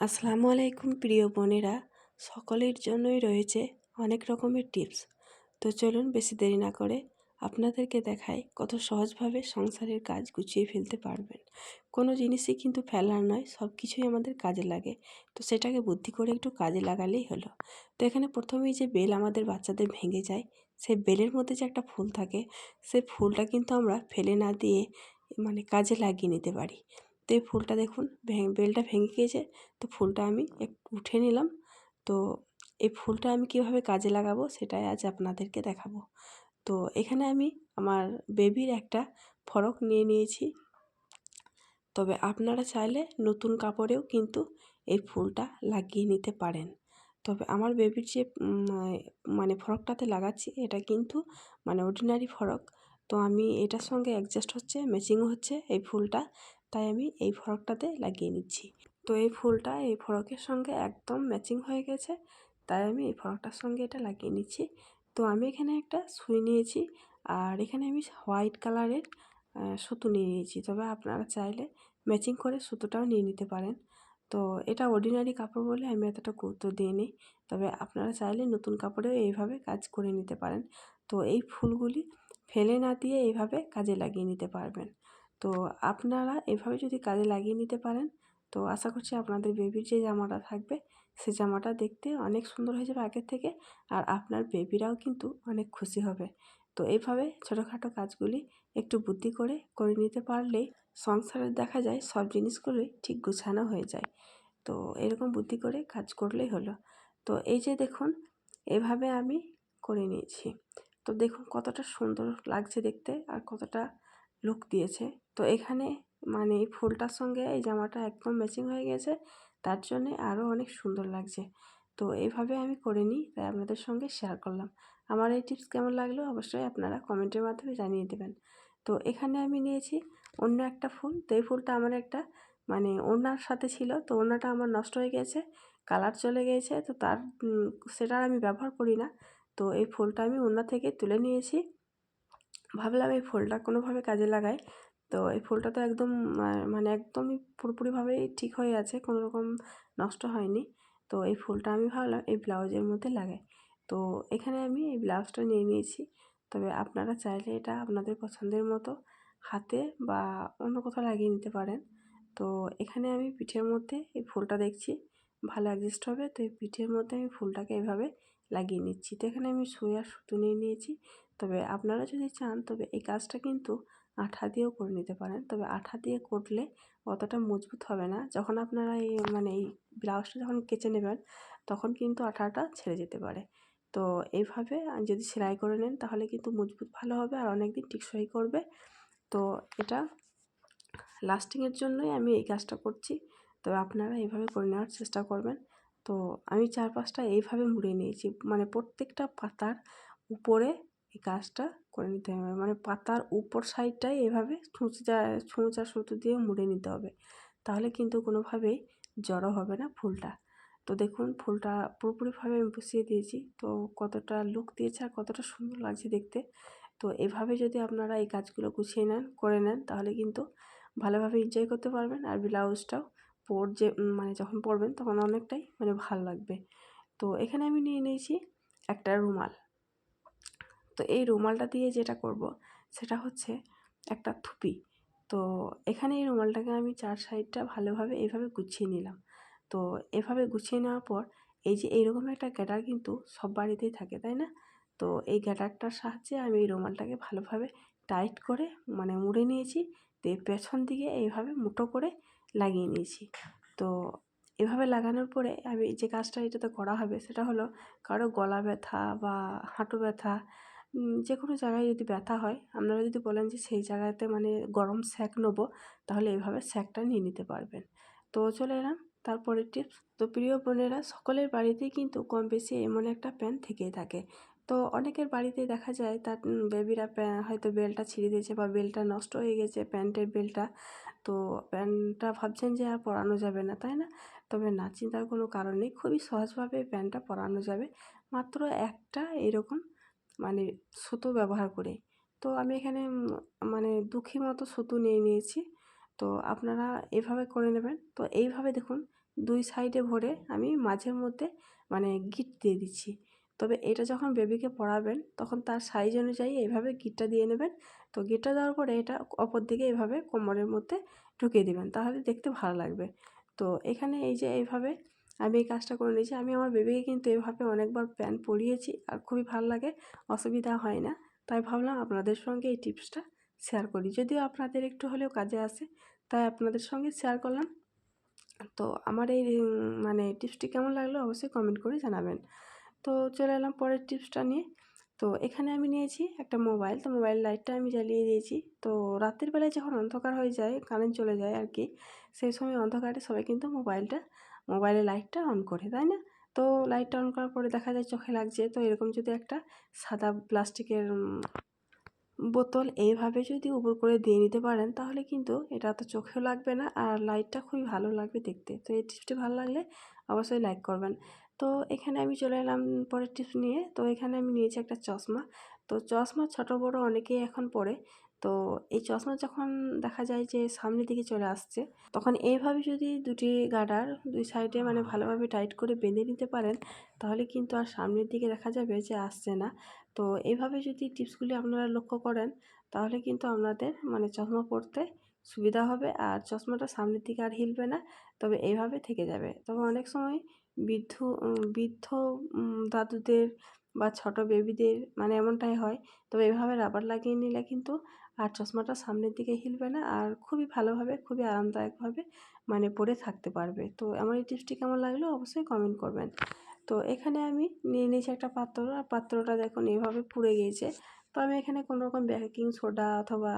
আসসালামু আলাইকুম প্রিয় বোনেরা, সকলের জন্যই রয়েছে অনেক রকমের টিপস। তো চলুন বেশি দেরি না করে আপনাদেরকে দেখাই কত সহজভাবে সংসারের কাজ গুছিয়ে ফেলতে পারবেন। কোনো জিনিসই কিন্তু ফেলার নয়, সব কিছুই আমাদের কাজে লাগে। তো সেটাকে বুদ্ধি করে একটু কাজে লাগালেই হলো। তো এখানে প্রথমেই যে বেল আমাদের বাচ্চাদের ভেঙে যায়, সেই বেলের মধ্যে যে একটা ফুল থাকে, সেই ফুলটা কিন্তু আমরা ফেলে না দিয়ে কাজে লাগিয়ে নিতে পারি। তো এই ফুলটা দেখুন বেলটা ভেঙে গিয়েছে, তো ফুলটা আমি একটু উঠে নিলাম। তো এই ফুলটা আমি কীভাবে কাজে লাগাবো সেটাই আজ আপনাদেরকে দেখাবো। তো এখানে আমি আমার বেবির একটা ফরক নিয়ে নিয়েছি। তবে আপনারা চাইলে নতুন কাপড়েও কিন্তু এই ফুলটা লাগিয়ে নিতে পারেন। তবে আমার বেবির যে ফরকটাতে লাগাচ্ছি এটা কিন্তু অর্ডিনারি ফরক। তো আমি এটার সঙ্গে অ্যাডজাস্ট হচ্ছে, ম্যাচিংও হচ্ছে এই ফুলটা, তাই আমি এই ফরকটাতে লাগিয়ে নিচ্ছি। তো এই ফুলটা এই ফরকের সঙ্গে একদম ম্যাচিং হয়ে গেছে, তাই আমি এই ফরকটার সঙ্গে এটা লাগিয়ে নিচ্ছি। তো আমি এখানে একটা সুই নিয়েছি, আর এখানে আমি হোয়াইট কালারের সুতো নিয়ে নিয়েছি। তবে আপনারা চাইলে ম্যাচিং করে সুতোটাও নিয়ে নিতে পারেন। তো এটা অর্ডিনারি কাপড় বলে আমি এতটা গুরুত্ব দিইনি, তবে আপনারা চাইলে নতুন কাপড়েও এইভাবে কাজ করে নিতে পারেন। তো এই ফুলগুলি ফেলে না দিয়ে এইভাবে কাজে লাগিয়ে নিতে পারবেন। তো আপনারা এভাবে যদি কাজে লাগিয়ে নিতে পারেন, তো আশা করছি আপনাদের বেবির যে জামাটা থাকবে সে জামাটা দেখতে অনেক সুন্দর হয়ে যাবে আগের থেকে, আর আপনার বেবিরাও কিন্তু অনেক খুশি হবে। তো এইভাবে ছোটোখাটো কাজগুলি একটু বুদ্ধি করে নিতে পারলেই সংসারে দেখা যায় সব জিনিসগুলোই ঠিক গুছানো হয়ে যায়। তো এরকম বুদ্ধি করে কাজ করলেই হলো। তো এই যে দেখুন, এভাবে আমি করে নিয়েছি। তো দেখুন কতটা সুন্দর লাগছে দেখতে আর কতটা লুক দিয়েছে। তো এখানে এই ফুলটার সঙ্গে এই জামাটা একদম ম্যাচিং হয়ে গেছে, তার জন্যে আরও অনেক সুন্দর লাগছে। তো এইভাবে আমি করে নিই, তাই আপনাদের সঙ্গে শেয়ার করলাম। আমার এই টিপস কেমন লাগলো অবশ্যই আপনারা কমেন্টের মাধ্যমে জানিয়ে দেবেন। তো এখানে আমি নিয়েছি অন্য একটা ফুল। তো এই ফুলটা আমার একটা ওড়নার সাথে ছিল, তো ওড়নাটা আমার নষ্ট হয়ে গেছে, কালার চলে গিয়েছে। তো সেটা আর আমি ব্যবহার করি না। তো এই ফুলটা আমি ওড়না থেকে তুলে নিয়েছি, ভাবলাম এই ফুলটা কোনোভাবে কাজে লাগাই। তো এই ফুলটা তো একদম একদমই পুরোপুরিভাবেই ঠিক হয়ে আছে, কোনো রকম নষ্ট হয়নি। তো এই ফুলটা আমি ভাবলাম এই ব্লাউজের মধ্যে লাগাই। তো এখানে আমি এই ব্লাউজটা নিয়ে নিয়েছি। তবে আপনারা চাইলে এটা আপনাদের পছন্দের মতো হাতে বা অন্য কোথাও লাগিয়ে নিতে পারেন। তো এখানে আমি পিঠের মধ্যে এই ফুলটা দেখছি ভালো অ্যাডজাস্ট হবে, তো এই পিঠের মধ্যে আমি ফুলটাকে এভাবে লাগিয়ে নিচ্ছি। তো এখানে আমি সুই আর সুতো নিয়ে নিয়েছি। তবে আপনারা যদি চান তবে এই কাজটা কিন্তু আঠা দিয়েও করে নিতে পারেন। তবে আঠা দিয়ে করলে অতটা মজবুত হবে না। যখন আপনারা এই ব্লাউজটা যখন কেচে নেবেন তখন কিন্তু আঠাটা ছেড়ে যেতে পারে। তো এইভাবে যদি সেলাই করে নেন তাহলে কিন্তু মজবুত ভালো হবে আর অনেক দিন টেকসই করবে। তো এটা লাস্টিংয়ের জন্যই আমি এই কাজটা করছি। তবে আপনারা এইভাবে করে নেওয়ার চেষ্টা করবেন। তো আমি 4-5টা এইভাবে মুড়ে নিয়েছি, প্রত্যেকটা পাতার উপরে এই কাজটা করে নিতে হবে। পাতার উপর সাইডটাই এভাবে ছুঁচ আর সুতো দিয়ে মুড়ে নিতে হবে, তাহলে কিন্তু কোনোভাবেই জড়ো হবে না ফুলটা। তো দেখুন ফুলটা পুরোপুরিভাবে আমি বসিয়ে দিয়েছি। তো কতটা লুক দিয়েছে আর কতটা সুন্দর লাগছে দেখতে। তো এভাবে যদি আপনারা এই কাজগুলো গুছিয়ে করে নেন তাহলে কিন্তু ভালোভাবে এনজয় করতে পারবেন, আর ব্লাউজটাও যখন পরবেন তখন অনেকটাই ভাল লাগবে। তো এখানে আমি নিয়ে নিয়েছি একটা রুমাল। তো এই রুমালটা দিয়ে যেটা করব সেটা হচ্ছে একটা থুপি। তো এখানে এই রুমালটাকে আমি 4 সাইডটা ভালোভাবে এইভাবে গুছিয়ে নিলাম। তো এভাবে গুছিয়ে নেওয়ার পর এই যে এইরকম একটা গ্যাটার কিন্তু সব বাড়িতেই থাকে, তাই না? তো এই গ্যাটারটার সাহায্যে আমি এই রুমালটাকে ভালোভাবে টাইট করে মুড়ে নিয়েছি। তো এই পেছন দিকে এইভাবে মুঠো করে লাগিয়ে নিয়েছি। তো এভাবে লাগানোর পরে আমি যে কাজটা এটাতে করা হবে সেটা হলো, কারো গলা ব্যথা বা হাঁটু ব্যথা, যে কোনো জায়গায় যদি ব্যথা হয় আপনারা যদি বলেন যে সেই জায়গাতে গরম সেঁক নেবো, তাহলে এইভাবে সেঁকটা নিয়ে নিতে পারবেন। তো চলে এলাম তারপরের টিপস। তো প্রিয় বোনেরা, সকলের বাড়িতেই কিন্তু কম বেশি এমন একটা প্যান্ট থেকেই থাকে। তো অনেকের বাড়িতে দেখা যায় তার বেবিরা হয়তো বেল্টটা ছিঁড়ে দিয়েছে বা বেল্টটা নষ্ট হয়ে গেছে প্যান্টের বেল্টটা। তো প্যান্টটা ভাবছেন যে আর পরানো যাবে না, তাই না? তবে না, চিন্তার কোনো কারণ নেই, খুবই সহজভাবে প্যান্টটা পরানো যাবে মাত্র একটা এরকম মানে সুতো ব্যবহার করে। তো আমি এখানে 2 মতো সুতো নিয়ে নিয়েছি। তো আপনারা এভাবে করে নেবেন। তো এইভাবে দেখুন 2 সাইডে ভরে আমি মাঝের মধ্যে মানে গিঁট দিয়ে দিচ্ছি। তবে এটা যখন বেবিকে পরাবেন তখন তার সাইজ অনুযায়ী এইভাবে গিঁটটা দিয়ে নেবেন। তো গিঁটটা দেওয়ার পরে এটা অপর দিকে এভাবে কোমরের মধ্যে ঢুকিয়ে দিবেন, তাহলে দেখতে ভালো লাগবে। তো এখানে এই যে এইভাবে আমি এই কাজটা করে নিয়েছি। আমি আমার বেবিকে কিন্তু এভাবে অনেকবার প্যান্ট পরিয়েছি আর খুবই ভালো লাগে, অসুবিধা হয় না। তাই ভাবলাম আপনাদের সঙ্গে এই টিপসটা শেয়ার করি। যদিও আপনাদের একটু হলেও কাজে আসে, তাই আপনাদের সঙ্গে শেয়ার করলাম। তো আমার এই মানে টিপসটি কেমন লাগলো অবশ্যই কমেন্ট করে জানাবেন। তো চলে এলাম পরের টিপসটা নিয়ে। তো এখানে আমি নিয়েছি একটা মোবাইল। তো মোবাইল লাইটটা আমি জ্বালিয়ে দিয়েছি। তো রাতের বেলায় যখন অন্ধকার হয়ে যায়, কারেন্ট চলে যায় আর কি, সেই সময় অন্ধকারে সবাই কিন্তু মোবাইলের লাইটটা অন করে, তাই না? তো লাইটটা অন করার পরে দেখা যায় চোখে লাগছে। তো এরকম যদি একটা সাদা প্লাস্টিকের বোতল এইভাবে যদি উপর করে দিয়ে নিতে পারেন, তাহলে কিন্তু এটা তো চোখেও লাগবে না আর লাইটটা খুবই ভালো লাগবে দেখতে। তো এই টিপসটি ভালো লাগলে অবশ্যই লাইক করবেন। তো এখানে আমি চলে এলাম পরের টিপস নিয়ে। তো এখানে আমি নিয়েছি একটা চশমা। তো চশমা ছোট বড় অনেকেই এখন পরে। তো এই চশমা যখন দেখা যায় যে সামনের দিকে চলে আসছে, তখন এইভাবে যদি দুটি গার্ডার 2 সাইডে মানে ভালোভাবে টাইট করে বেঁধে নিতে পারেন, তাহলে কিন্তু আর সামনের দিকে দেখা যাবে যে আসছে না। তো এইভাবে যদি টিপসগুলি আপনারা লক্ষ্য করেন, তাহলে কিন্তু আপনাদের মানে চশমা পরতে সুবিধা হবে আর চশমাটা সামনের দিকে আর হিলবে না, তবে এইভাবে থেকে যাবে। তবে অনেক সময় বৃদ্ধ বৃদ্ধ দাদুদের বা ছোট বেবিদের মানে এমনটাই হয়। তবে এভাবে রাবার লাগিয়ে নিলে কিন্তু আর চশমাটা সামনের দিকে হিলবে না আর খুবই ভালোভাবে, খুবই আরামদায়কভাবে মানে পরে থাকতে পারবে। তো আমার এই টিপসটি কেমন লাগলো অবশ্যই কমেন্ট করবেন। তো এখানে আমি নিয়ে নিয়েছি একটা পাত্র, আর পাত্রটা দেখুন এভাবে পুড়ে গিয়েছে। তো আমি এখানে কোনো রকম বেকিং সোডা অথবা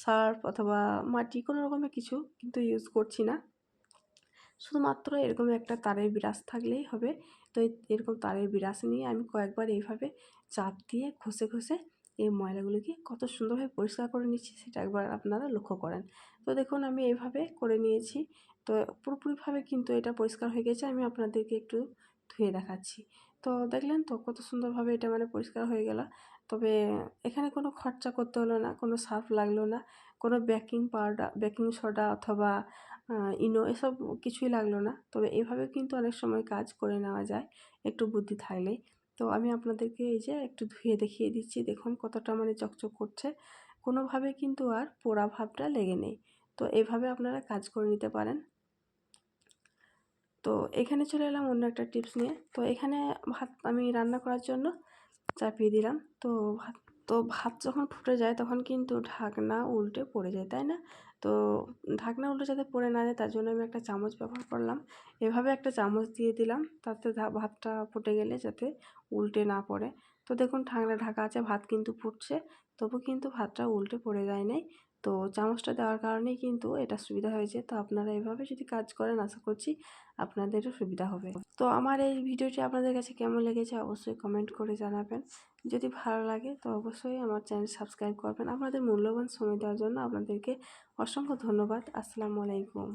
সার্ফ অথবা মাটি কোনো রকমের কিছু কিন্তু ইউজ করছি না। শুধুমাত্র এরকম একটা তারের ব্রাশ থাকলেই হবে। তো এরকম তারের ব্রাশ নিয়ে আমি কয়েকবার এইভাবে চাপ দিয়ে ঘষে ঘষে এই ময়লাগুলোকে কত সুন্দরভাবে পরিষ্কার করে নিচ্ছি, সেটা একবার আপনারা লক্ষ্য করেন। তো দেখুন আমি এইভাবে করে নিয়েছি। তো পুরোপুরিভাবে কিন্তু এটা পরিষ্কার হয়ে গেছে। আমি আপনাদেরকে একটু ধুয়ে দেখাচ্ছি। তো দেখলেন তো কত সুন্দরভাবে এটা মানে পরিষ্কার হয়ে গেল। তবে এখানে কোনো খরচা করতে হলো না, কোনো সার্ফ লাগলো না, কোনো বেকিং সোডা অথবা ইনো এসব কিছুই লাগলো না। তবে এভাবেও কিন্তু অনেক সময় কাজ করে নেওয়া যায় একটু বুদ্ধি থাকলেই। তো আমি আপনাদেরকে এই যে একটু ধুয়ে দেখিয়ে দিচ্ছি। দেখুন কতটা মানে চকচক করছে। কোনোভাবে কিন্তু আর পোড়া ভাবটা লেগে নেই। তো এভাবে আপনারা কাজ করে নিতে পারেন। তো এখানে চলে এলাম অন্য একটা টিপস নিয়ে। তো এখানে ভাত আমি রান্না করার জন্য চাপিয়ে দিলাম। তো ভাত যখন ফুটে যায় তখন কিন্তু ঢাকনা উল্টে পড়ে যায়, তাই না? তো ঢাকনা উল্টে যাতে পড়ে না যায় তার জন্য আমি একটা চামচ ব্যবহার করলাম। এভাবে একটা চামচ দিয়ে দিলাম, তাতে ভাতটা ফুটে গেলে যাতে উল্টে না পড়ে। তো দেখুন ঢাকনা ঢাকা আছে, ভাত কিন্তু ফুটছে, তবু কিন্তু ভাতটা উল্টে পড়ে যায় নাই। তো চামচটা দেওয়ার কারণেই কিন্তু এটা সুবিধা হয়েছে। তো আপনারা এভাবে যদি কাজ করেন আশা করছি আপনাদেরও সুবিধা হবে। তো আমার এই ভিডিওটি আপনাদের কাছে কেমন লেগেছে অবশ্যই কমেন্ট করে জানাবেন। যদি ভালো লাগে তো অবশ্যই আমার চ্যানেল সাবস্ক্রাইব করবেন। আপনাদের মূল্যবান সময় দেওয়ার জন্য আপনাদেরকে অসংখ্য ধন্যবাদ। আসসালামু আলাইকুম।